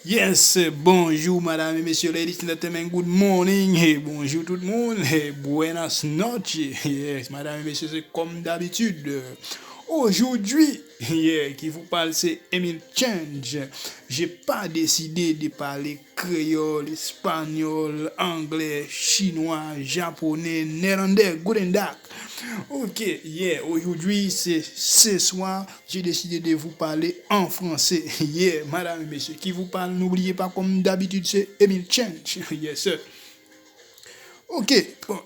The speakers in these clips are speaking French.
Yes, bonjour madame et messieurs, ladies and gentlemen, good morning, hey, bonjour tout le monde, hey, buenas noches, yes, madame et messieurs, c'est comme d'habitude. Aujourd'hui, yeah, qui vous parle, c'est Emile Change. J'ai pas décidé de parler créole, espagnol, anglais, chinois, japonais, néerlandais, guten Tag. Ok, yeah, aujourd'hui c'est ce soir, j'ai décidé de vous parler en français. Yeah, madame et messieurs, qui vous parle, n'oubliez pas comme d'habitude, c'est Emile Change. Yes, sir. Ok, bon,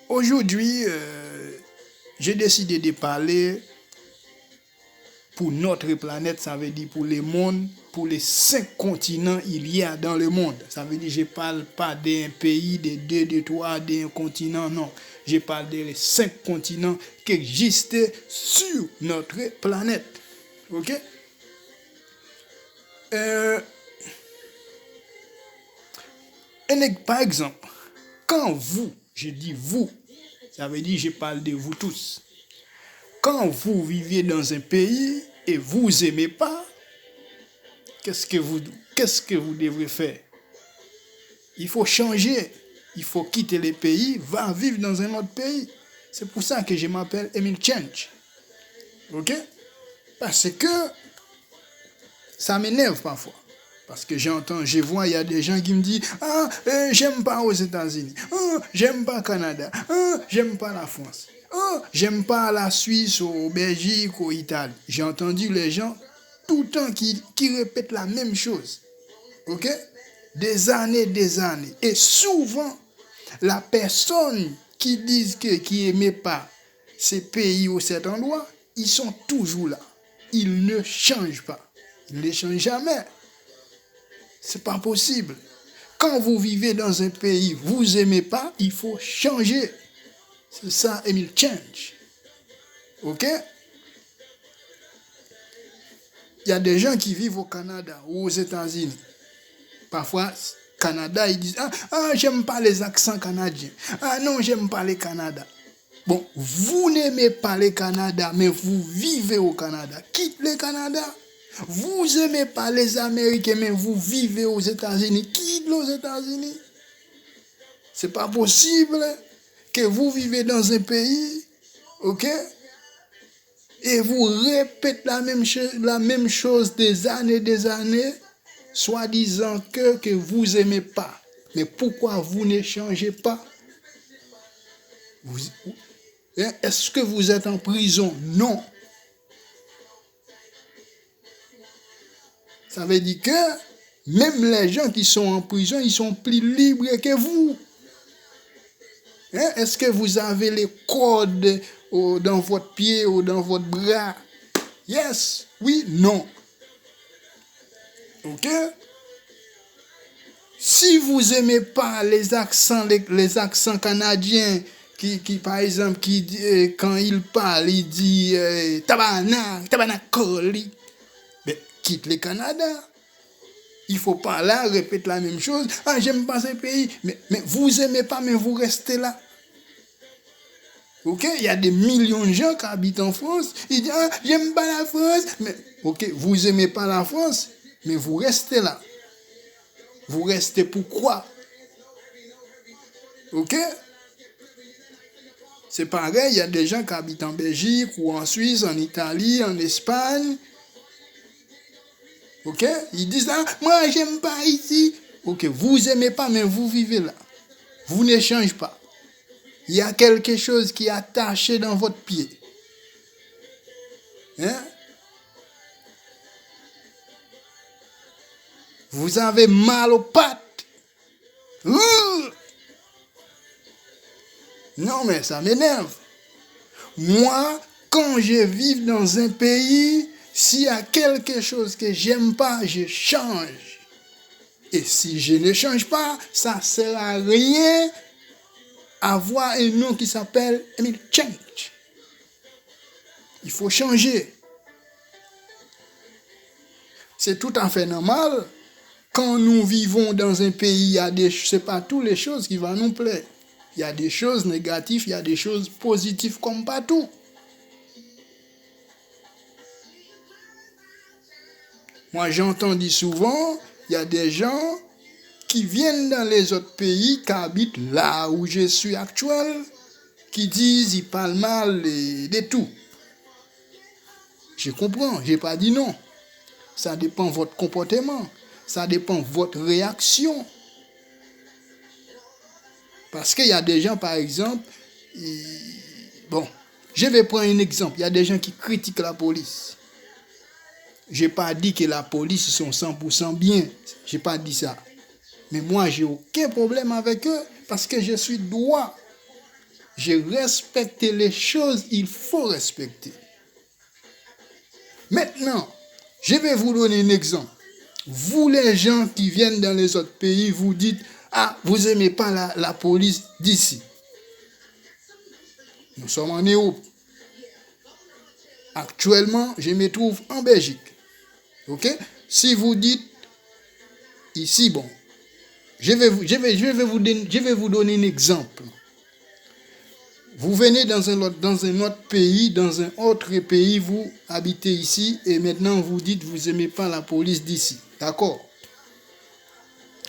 aujourd'hui, j'ai décidé de parler pour notre planète, ça veut dire pour le monde, pour les 5 continents il y a dans le monde. Ça veut dire je parle pas d'un pays, de deux, de trois, d'un continent, non. Je parle des 5 continents qui existent sur notre planète. Ok? Euh, Par exemple, quand vous, je dis vous, ça veut dire je parle de vous tous. Quand vous vivez dans un pays et vous aimez pas, qu'est-ce que vous, qu'est-ce que vous devrez faire? Il faut changer. Il faut quitter le pays, va vivre dans un autre pays. C'est pour ça que je m'appelle Emile Change. Ok? Parce que ça m'énerve parfois. Parce que j'entends, je vois, il y a des gens qui me disent ah, j'aime pas aux États-Unis. Ah, j'aime pas Canada. Ah, j'aime pas la France. Ah, j'aime pas la Suisse, ou Belgique, ou Italie. J'ai entendu les gens tout le temps qui répètent la même chose. Ok? Des années, des années. Et souvent, la personne qui dit qui n'aimait pas ces pays ou cet endroit, ils sont toujours là. Ils ne changent pas. Ils ne changent jamais. C'est pas possible. Quand vous vivez dans un pays, vous aimez pas, il faut changer. C'est ça, Emile Change. Ok? Il y a des gens qui vivent au Canada ou aux États-Unis. Parfois, Canada, ils disent j'aime pas les accents canadiens. Ah non, j'aime pas les Canada. Bon, vous n'aimez pas le Canada, mais vous vivez au Canada. Quitte le Canada. Vous n'aimez pas les Américains, mais vous vivez aux États-Unis. Quitte les États-Unis. C'est pas possible que vous vivez dans un pays, ok, et vous répétez la même chose des années, soit disant que vous n'aimez pas. Mais pourquoi vous ne changez pas? Est-ce que vous êtes en prison? Non. Ça veut dire que même les gens qui sont en prison, ils sont plus libres que vous. Est-ce que vous avez les cordes dans votre pied ou dans votre bras? Yes, oui, non. Ok? Si vous n'aimez pas les accents canadiens, par exemple, quand ils parlent, ils disent tabanacoli, mais quitte le Canada. Il ne faut pas là répéter la même chose. Ah, j'aime pas ce pays. Mais vous n'aimez pas, mais vous restez là. Ok? Il y a des millions de gens qui habitent en France. Ils disent, j'aime pas la France. Mais, ok, vous n'aimez pas la France, mais vous restez là. Vous restez pourquoi? Ok? C'est pareil, il y a des gens qui habitent en Belgique ou en Suisse, en Italie, en Espagne. Ok? Ils disent, moi, j'aime pas ici. Ok, vous n'aimez pas, mais vous vivez là. Vous ne changez pas. Il y a quelque chose qui est attaché dans votre pied. Hein? Vous avez mal aux pattes. Non, mais ça m'énerve. Moi, quand je vis dans un pays, s'il y a quelque chose que j'aime pas, je change. Et si je ne change pas, ça ne sert à rien avoir un nom qui s'appelle Emile Change. Il faut changer. C'est tout à fait normal. Quand nous vivons dans un pays, c'est pas toutes les choses qui vont nous plaire. Il y a des choses négatives, il y a des choses positives comme partout. Moi, j'entends dire souvent, il y a des gens qui viennent dans les autres pays, qui habitent là où je suis actuel, qui disent, ils parlent mal de tout. Je comprends, j'ai pas dit non. Ça dépend de votre comportement, ça dépend de votre réaction. Parce qu'il y a des gens, par exemple, bon, je vais prendre un exemple. Il y a des gens qui critiquent la police. Je n'ai pas dit que la police, ils sont 100% bien. Je n'ai pas dit ça. Mais moi, j'ai aucun problème avec eux parce que je suis droit. Je respecte les choses, il faut respecter. Maintenant, je vais vous donner un exemple. Vous, les gens qui viennent dans les autres pays, vous dites, ah, vous n'aimez pas la police d'ici. Nous sommes en Europe. Actuellement, je me trouve en Belgique. Ok? Si vous dites, ici, bon, je vais vous donner un exemple. Vous venez dans un autre pays, dans un autre pays, vous habitez ici, et maintenant vous dites, vous n'aimez pas la police d'ici. D'accord?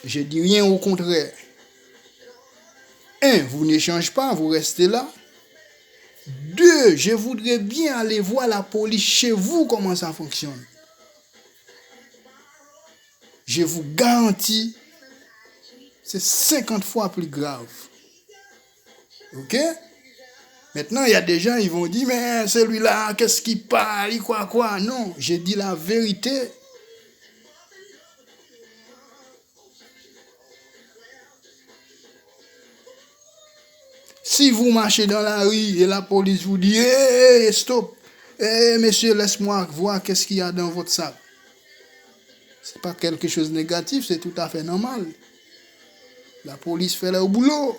Je dis rien au contraire. Un, vous n'échangez pas, vous restez là. Deux, je voudrais bien aller voir la police chez vous, comment ça fonctionne. Je vous garantis, c'est 50 fois plus grave. Ok? Maintenant, il y a des gens, ils vont dire, mais celui-là, qu'est-ce qu'il parle, quoi. Non, j'ai dit la vérité. Si vous marchez dans la rue et la police vous dit, hey, stop, hey, monsieur, laisse-moi voir qu'est-ce qu'il y a dans votre sac. C'est pas quelque chose de négatif, c'est tout à fait normal. La police fait leur boulot.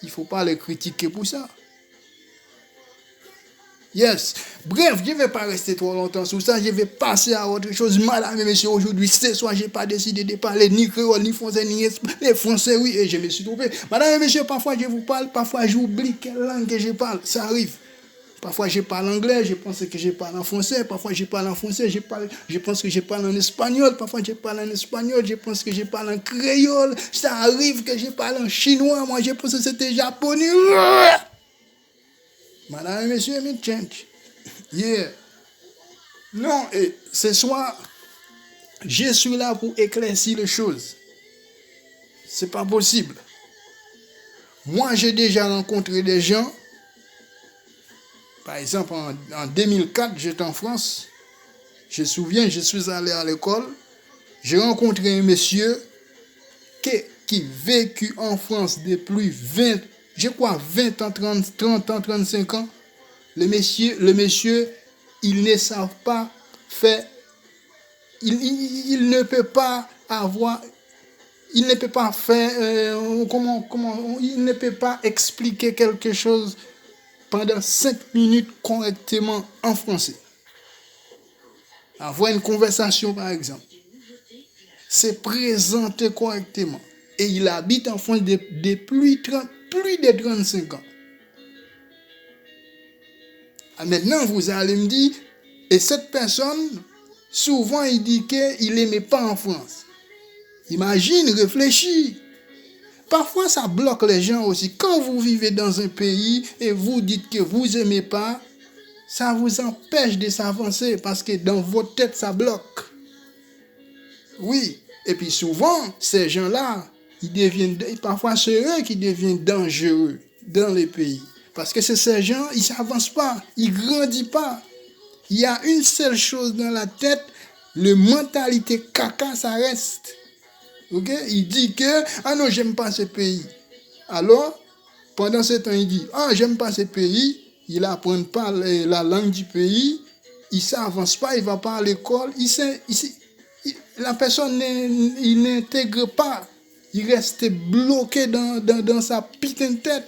Il ne faut pas les critiquer pour ça. Yes. Bref, je ne vais pas rester trop longtemps sur ça. Je vais passer à autre chose. Madame et messieurs, aujourd'hui, ce soir, je n'ai pas décidé de parler ni créole, ni français, ni les français, oui, et je me suis trompé. Madame et messieurs, parfois je vous parle, parfois j'oublie quelle langue que je parle. Ça arrive. Parfois je parle anglais, je pense que je parle en français. Parfois je parle en français, je pense que je parle en espagnol. Parfois je parle en espagnol, je pense que je parle en créole. Ça arrive que je parle en chinois. Moi, je pense que c'était japonais. Madame et messieurs, me change. Yeah. Non, et ce soir, je suis là pour éclaircir les choses. C'est pas possible. Moi, j'ai déjà rencontré des gens. Par exemple, en 2004, j'étais en France. Je me souviens, je suis allé à l'école. J'ai rencontré un monsieur qui vécut en France depuis 20 ans, 30 ans, 35 ans. Le monsieur, il ne savent pas faire, il ne peut pas avoir, il ne peut pas faire, il ne peut pas expliquer quelque chose pendant 5 minutes correctement en français. Avoir une conversation, par exemple. C'est présenter correctement. Et il habite en France depuis plus de 35 ans. Maintenant, vous allez me dire, et cette personne, souvent, il dit qu'il n'aimait pas en France. Imagine, réfléchis. Parfois, ça bloque les gens aussi. Quand vous vivez dans un pays et vous dites que vous n'aimez pas, ça vous empêche de s'avancer parce que dans votre tête, ça bloque. Oui. Et puis souvent, ces gens-là, parfois c'est eux qui deviennent dangereux dans les pays. Parce que ces gens, ils ne s'avancent pas, ils ne grandissent pas. Il y a une seule chose dans la tête, la mentalité caca, ça reste. Okay? Il dit que, ah non, j'aime pas ce pays. Alors, pendant ce temps, il dit, ah, j'aime pas ce pays, il n'apprend pas la langue du pays, il ne s'avance pas, il ne va pas à l'école, la personne il n'intègre pas, il reste bloqué dans sa putain de tête.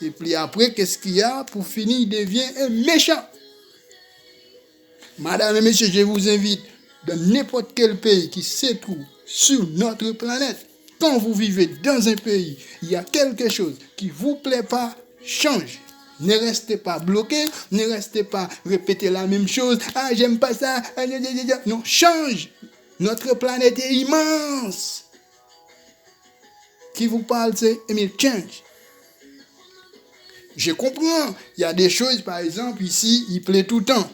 Et puis après, qu'est-ce qu'il y a? Pour finir, il devient un méchant. Madame et messieurs, je vous invite dans n'importe quel pays qui se trouve sur notre planète. Quand vous vivez dans un pays, il y a quelque chose qui ne vous plaît pas, changez. Ne restez pas bloqué, ne restez pas répéter la même chose. Ah, j'aime pas ça. Non, change. Notre planète est immense. Qui vous parle, c'est Emile Change. Je comprends. Il y a des choses, par exemple, ici, il pleut tout le temps.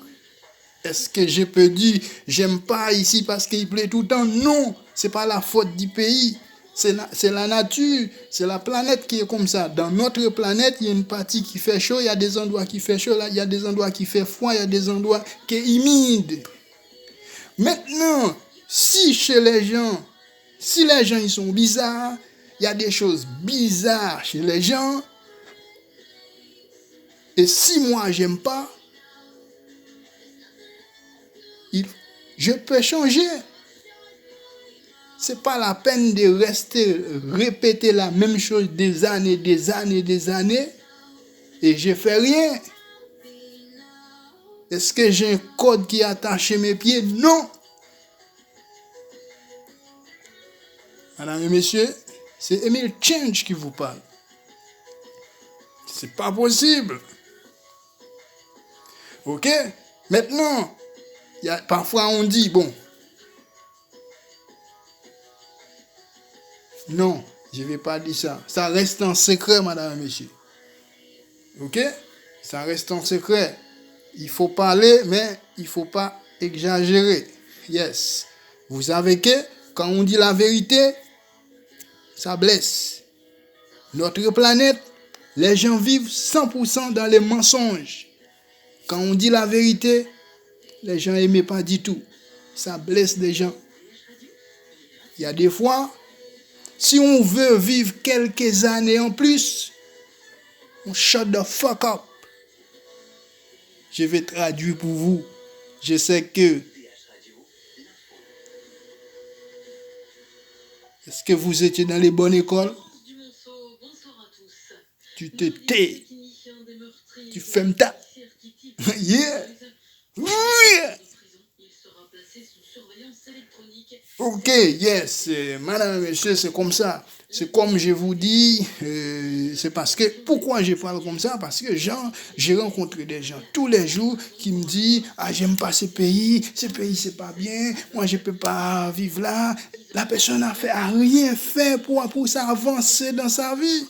Est-ce que je peux dire, j'aime pas ici parce qu'il pleut tout le temps? Non, c'est pas la faute du pays. C'est la nature, c'est la planète qui est comme ça. Dans notre planète, il y a une partie qui fait chaud, il y a des endroits qui fait chaud, là, il y a des endroits qui fait froid, il y a des endroits qui est humide. Maintenant, si les gens ils sont bizarres, il y a des choses bizarres chez les gens, et si moi j'aime pas, je peux changer. C'est pas la peine de rester répéter la même chose des années, et je fais rien. Est-ce que j'ai un code qui attache mes pieds? Non. Madame et messieurs, c'est Emile Change qui vous parle. C'est pas possible. Ok? Maintenant, parfois on dit, bon, non, je ne vais pas dire ça. Ça reste en secret, madame et monsieur. Ok? Ça reste en secret. Il faut parler, mais il ne faut pas exagérer. Yes. Vous savez que quand on dit la vérité, ça blesse. Notre planète, les gens vivent 100% dans les mensonges. Quand on dit la vérité, les gens n'aiment pas du tout. Ça blesse les gens. Il y a des fois, si on veut vivre quelques années en plus, on shut the fuck up. Je vais traduire pour vous. Je sais que... Est-ce que vous étiez dans les bonnes écoles? Tu te tais. Tu fermes ta... Yeah. Yeah. Ok, yes, madame et monsieur, c'est comme ça. C'est comme je vous dis, c'est parce que, pourquoi je parle comme ça? Parce que j'ai rencontré des gens tous les jours qui me disent, ah, j'aime pas ce pays c'est pas bien, moi je peux pas vivre là. La personne a rien fait pour ça avancer dans sa vie.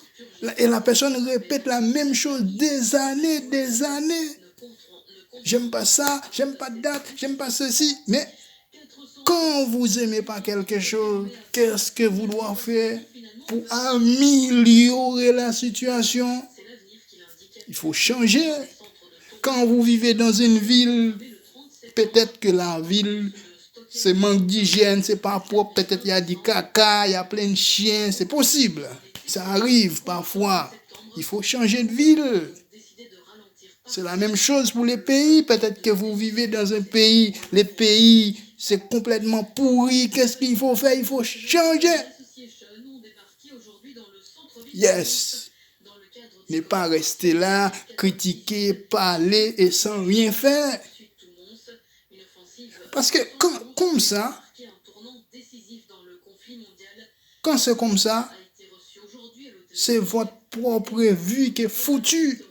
Et la personne répète la même chose des années. J'aime pas ça, j'aime pas de date, j'aime pas ceci, mais quand vous aimez pas quelque chose, qu'est-ce que vous devez faire pour améliorer la situation? Il faut changer. Quand vous vivez dans une ville, peut-être que la ville, c'est manque d'hygiène, c'est pas propre, peut-être il y a du caca, il y a plein de chiens, c'est possible. Ça arrive parfois. Il faut changer de ville. C'est la même chose pour les pays. Peut-être que vous vivez dans un pays, les pays, c'est complètement pourri. Qu'est-ce qu'il faut faire? Il faut changer. Yes. Ne pas rester là, critiquer, parler et sans rien faire. Parce que comme ça, quand c'est comme ça, c'est votre propre vie qui est foutue.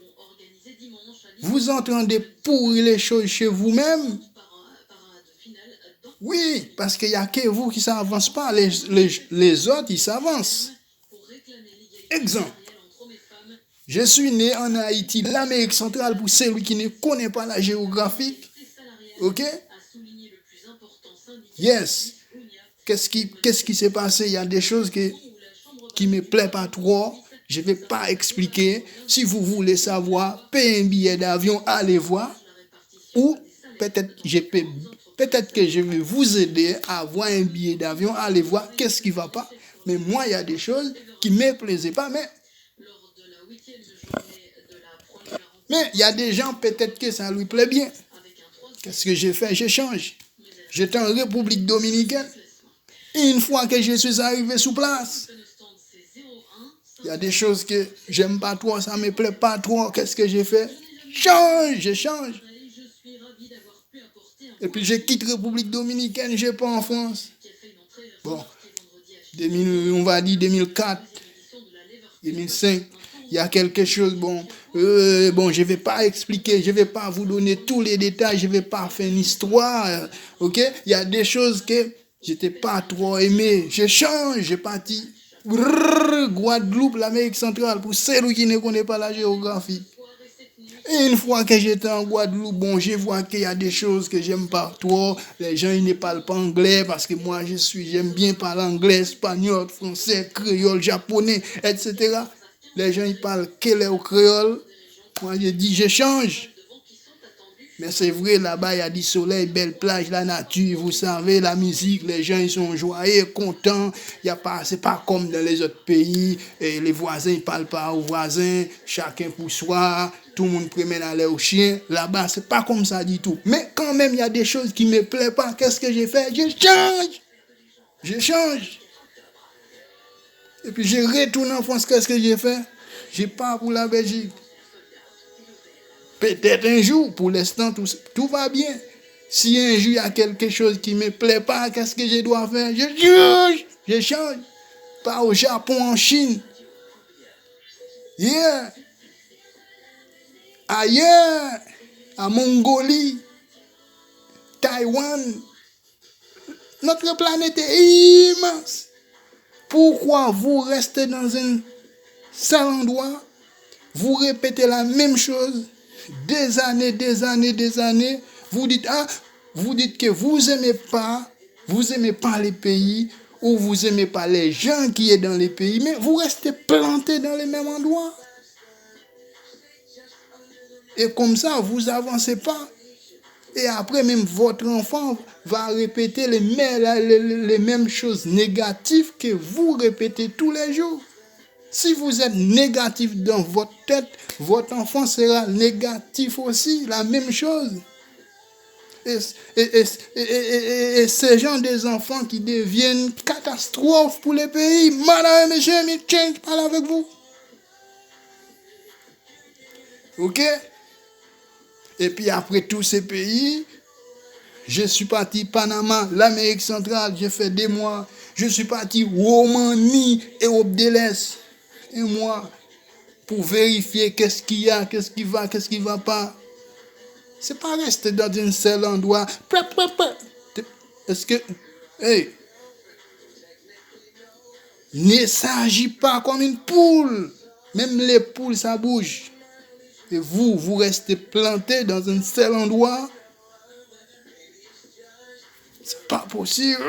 Vous entendez pourrir les choses chez vous-même. Oui, parce qu'il n'y a que vous qui ne s'avancent pas. Les autres, ils s'avancent. Exemple. Je suis né en Haïti, l'Amérique centrale, pour celui qui ne connaît pas la géographie. Ok? Yes. Qu'est-ce qui s'est passé? Il y a des choses qui ne me plaisent pas trop. Je ne vais pas expliquer. Si vous voulez savoir, payez un billet d'avion, allez voir. Ou peut-être que je vais vous aider à avoir un billet d'avion, allez voir qu'est-ce qui ne va pas. Mais moi, il y a des choses qui ne me plaisaient pas. Mais il y a des gens, peut-être que ça lui plaît bien. Qu'est-ce que j'ai fait? Je change. J'étais en République dominicaine. Une fois que je suis arrivé sur place, il y a des choses que j'aime pas trop, ça me plaît pas trop. Qu'est-ce que j'ai fait? Je change. Et puis je quitte République dominicaine, je pars en France. Bon, on va dire 2004, 2005, il y a quelque chose, bon, je vais pas expliquer, je vais pas vous donner tous les détails, je vais pas faire une histoire, ok? Il y a des choses que j'étais pas trop aimé, je change, j'ai parti, Guadeloupe, l'Amérique centrale, pour ceux qui ne connaissent pas la géographie. Et une fois que j'étais en Guadeloupe, bon, je vois qu'il y a des choses que j'aime pas trop. Les gens, ils ne parlent pas anglais parce que moi, j'aime bien parler anglais, espagnol, français, créole, japonais, etc. Les gens, ils parlent quel est au créole. Moi, je dis, je change. Mais c'est vrai, là-bas, il y a du soleil, belle plage, la nature, vous savez, la musique, les gens, ils sont joyeux, contents. C'est pas comme dans les autres pays, et les voisins, ils parlent pas aux voisins, chacun pour soi, tout le monde promène à l'air au chien. Là-bas, c'est pas comme ça du tout. Mais quand même, il y a des choses qui me plaisent pas. Qu'est-ce que j'ai fait? Je change. Je change. Et puis, je retourne en France. Qu'est-ce que j'ai fait? Je pars pour la Belgique. Peut-être un jour, pour l'instant, tout va bien. Si un jour il y a quelque chose qui ne me plaît pas, qu'est-ce que je dois faire? Je change. Je change. Pas au Japon, en Chine. Yeah. Ailleurs, à Mongolie, Taïwan. Notre planète est immense. Pourquoi vous restez dans un seul endroit? Vous répétez la même chose des années, des années, des années. Vous dites que vous aimez pas les pays ou vous aimez pas les gens qui sont dans les pays, mais vous restez plantés dans les mêmes endroits. Et comme ça, vous avancez pas. Et après, même votre enfant va répéter les mêmes choses négatives que vous répétez tous les jours. Si vous êtes négatif dans votre tête, votre enfant sera négatif aussi, la même chose. Et ces gens des enfants qui deviennent catastrophes pour les pays, madame et monsieur, je parle avec vous. Ok? Et puis après tous ces pays, je suis parti Panama, l'Amérique centrale, j'ai fait 2 mois. Je suis parti Roumanie et Europe de l'Est. 1 mois pour vérifier qu'est-ce qu'il y a, qu'est-ce qui va pas. C'est pas rester dans un seul endroit. Est-ce que... Hey, ne s'agit pas comme une poule. Même les poules, ça bouge. Et vous restez planté dans un seul endroit. C'est pas possible.